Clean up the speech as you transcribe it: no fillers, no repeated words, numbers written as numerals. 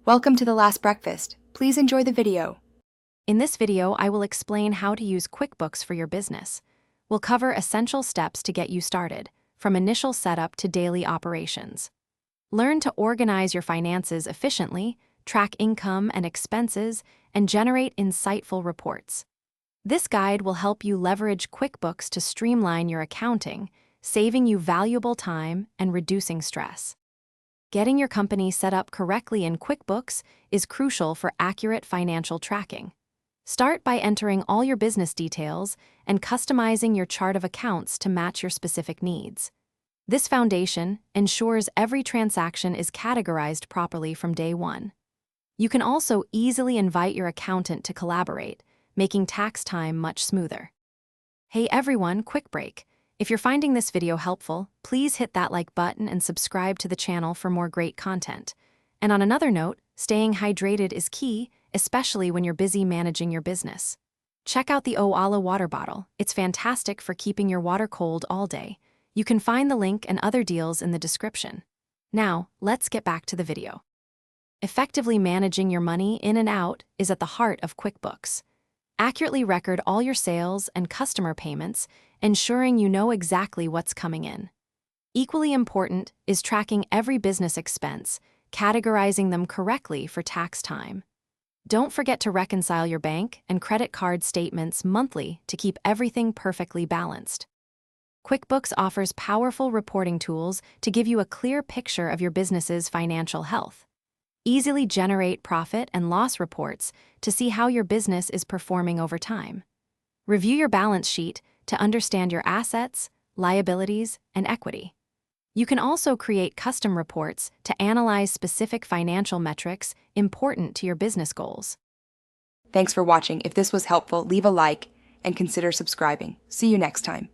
Welcome to The Last Breakfast. Please enjoy the video. In this video, I will explain how to use QuickBooks for your business. We'll cover essential steps to get you started, from initial setup to daily operations. Learn to organize your finances efficiently, track income and expenses, and generate insightful reports. This guide will help you leverage QuickBooks to streamline your accounting, saving you valuable time and reducing stress. Getting your company set up correctly in QuickBooks is crucial for accurate financial tracking. Start by entering all your business details and customizing your chart of accounts to match your specific needs. This foundation ensures every transaction is categorized properly from day one. You can also easily invite your accountant to collaborate, making tax time much smoother. Hey everyone, quick break. If you're finding this video helpful, please hit that like button and subscribe to the channel for more great content. And on another note, staying hydrated is key, especially when you're busy managing your business. Check out the Oala water bottle. It's fantastic for keeping your water cold all day. You can find the link and other deals in the description. Now, let's get back to the video. Effectively managing your money in and out is at the heart of QuickBooks. Accurately record all your sales and customer payments, ensuring you know exactly what's coming in. Equally important is tracking every business expense, categorizing them correctly for tax time. Don't forget to reconcile your bank and credit card statements monthly to keep everything perfectly balanced. QuickBooks offers powerful reporting tools to give you a clear picture of your business's financial health. Easily generate profit and loss reports to see how your business is performing over time. Review your balance sheet to understand your assets, liabilities, and equity. You can also create custom reports to analyze specific financial metrics important to your business goals. Thanks for watching. If this was helpful, leave a like and consider subscribing. See you next time.